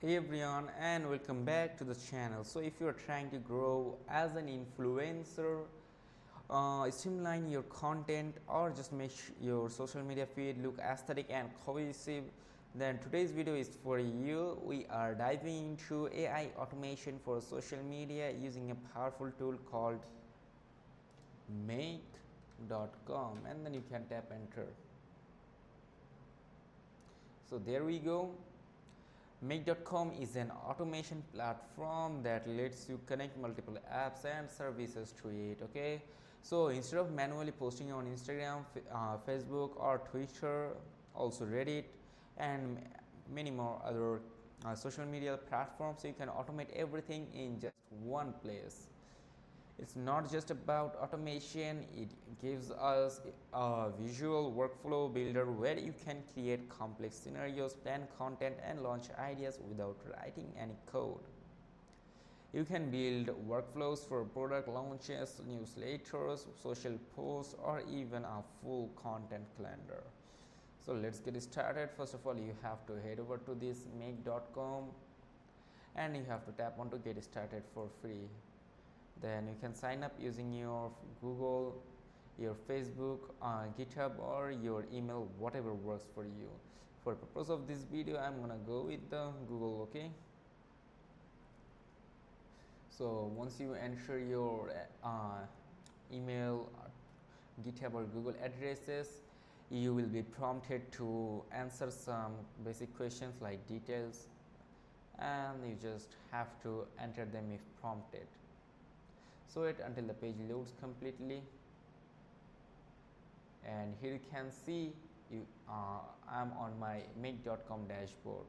Hey everyone, and welcome back to the channel. So if you're trying to grow as an influencer, streamline your content, or just make your social media feed look aesthetic and cohesive, then today's video is for you. We are diving into AI automation for social media using a powerful tool called make.com, and then you can tap enter. So there we go. Make.com is an automation platform that lets you connect multiple apps and services to it. Okay, so instead of manually posting on Instagram, Facebook, or Twitter, also Reddit, and many more other social media platforms, you can automate everything in just one place. It's not just about automation, it gives us a visual workflow builder where you can create complex scenarios, plan content, and launch ideas without writing any code. You can build workflows for product launches, newsletters, social posts, or even a full content calendar. So let's get started. First of all, you have to head over to this make.com and you have to tap on to get started for free. Then you can sign up using your Google, your Facebook, GitHub, or your email, whatever works for you. For the purpose of this video, I'm gonna go with the Google. Okay, so once you enter your email, GitHub, or Google addresses, you will be prompted to answer some basic questions like details, and you just have to enter them if prompted. So wait until the page loads completely, and here you can see I'm on my make.com dashboard.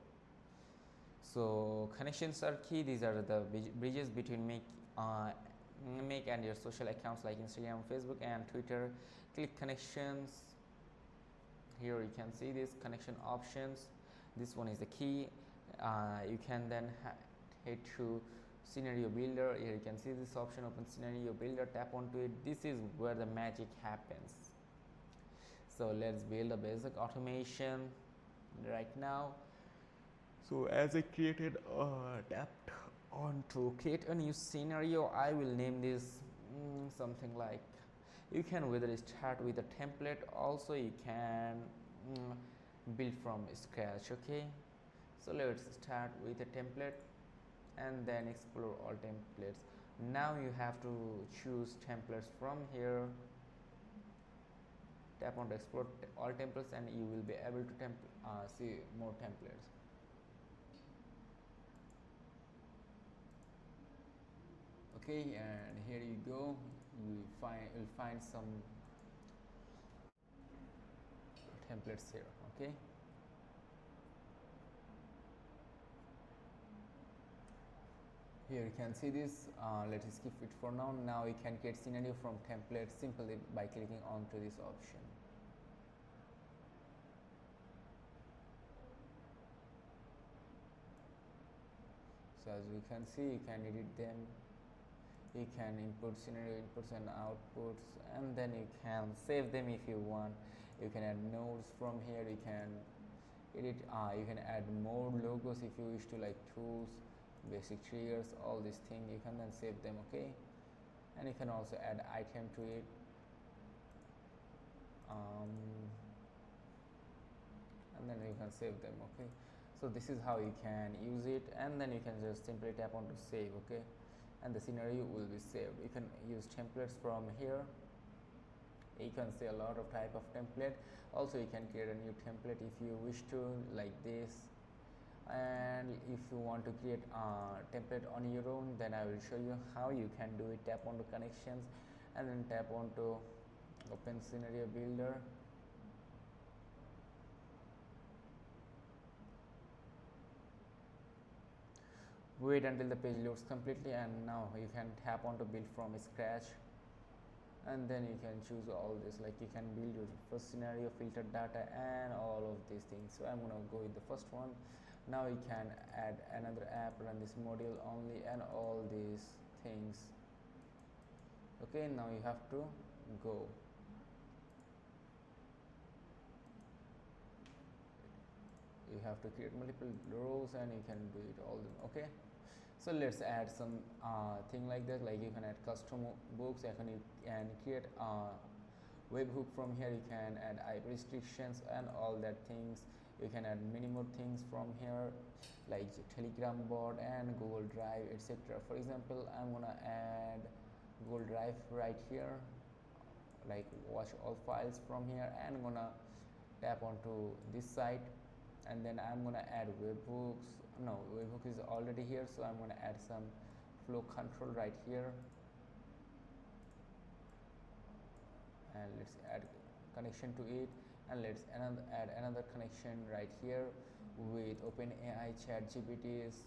So connections are key. These are the bridges between make and your social accounts like Instagram, Facebook, and Twitter. Click connections. Here you can see these connection options. This one is the key. You can then head to scenario builder. Here you can see this option, open scenario builder, tap onto it. This is where the magic happens. So let's build a basic automation right now. So as I created tapped on to create a new scenario, I will name this something like, you can whether start with a template, also you can build from scratch. Okay, so let's start with a template and then explore all templates. Now you have to choose templates from here, tap on to explore all templates, and you will be able to see more templates. Okay, and here you go. You'll find some templates here. Okay, here you can see this. Let's skip it for now. Now you can create scenario from template simply by clicking on to this option. So as you can see, you can edit them, you can input scenario inputs and outputs, and then you can save them if you want. You can add nodes from here, you can edit, you can add more logos if you wish to, like tools, basic triggers, all these things. You can then save them. Okay, and you can also add item to it. And then you can save them. Okay, so this is how you can use it, and then you can just simply tap on to save. Okay, and the scenario will be saved. You can use templates from here. You can see a lot of type of template. Also you can create a new template if you wish to, like this. And if you want to create a template on your own, then I will show you how you can do it. Tap on to connections and then tap on to open scenario builder. Wait until the page loads completely, and now you can tap on to build from scratch, and then you can choose all this, like you can build your first scenario, filter data, and all of these things. So I'm gonna go with the first one. Now you can add another app, run this module only, and all these things. Okay, now you have to you have to create multiple rows and you can do it all. Okay, so let's add some thing like that, like you can add custom books. You can create a webhook from here. You can add IP restrictions and all that things. You can add many more things from here, like Telegram bot and Google Drive, etc. For example, I'm gonna add Google Drive right here, like watch all files from here, and I'm gonna tap onto this site, and then I'm gonna add webhooks. No, webhook is already here, so I'm gonna add some flow control right here, and let's add connection to it, and let's add another connection right here with OpenAI ChatGPT's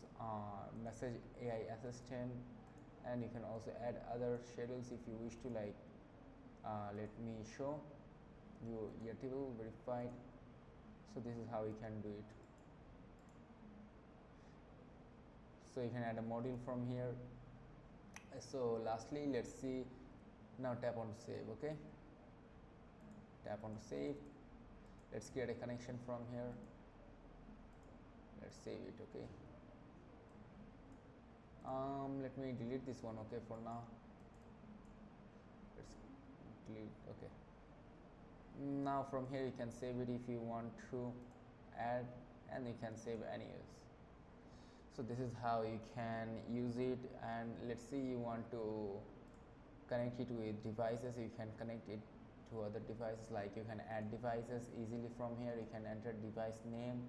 message AI assistant. And you can also add other schedules if you wish to, like let me show you Airtable verified. So this is how you can do it. So you can add a module from here. So lastly, let's see. Now tap on save. Okay, tap on save. Let's create a connection from here. Let's save it. Okay, let me delete this one. Okay, for now let's delete. Okay, now from here you can save it if you want to add, and you can save any use. So this is how you can use it. And let's say you want to connect it with devices. You can connect it to other devices, like you can add devices easily from here. You can enter device name.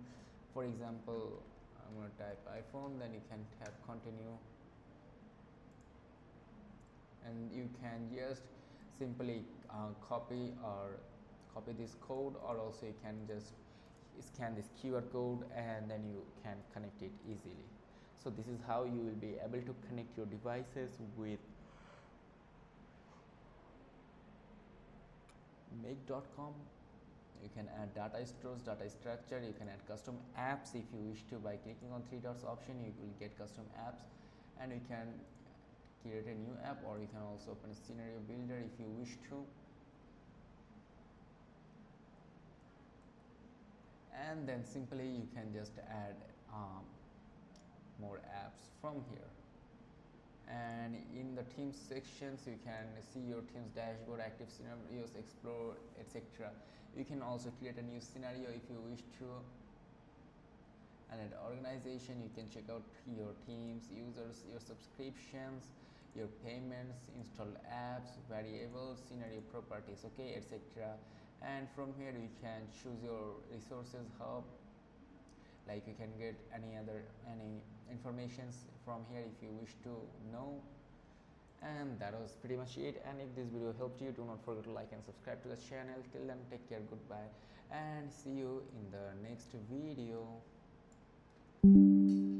For example, I'm going to type iPhone, then you can tap continue, and you can just simply copy this code, or also you can just scan this QR code and then you can connect it easily. So this is how you will be able to connect your devices with Make.com. You can add data stores, data structure. You can add custom apps if you wish to. By clicking on three dots option, you will get custom apps, and you can create a new app, or you can also open a scenario builder if you wish to. And then simply you can just add more apps from here. And in the themes sections, you can see your themes dashboard, active scenarios, explore, etc. You can also create a new scenario if you wish to. And at organization, you can check out your themes, users, your subscriptions, your payments, installed apps, variables, scenario properties, okay, etc. And from here you can choose your resources hub, like you can get any informations from here if you wish to know. And that was pretty much it. And if this video helped you, do not forget to like and subscribe to the channel. Till then, take care, goodbye, and see you in the next video.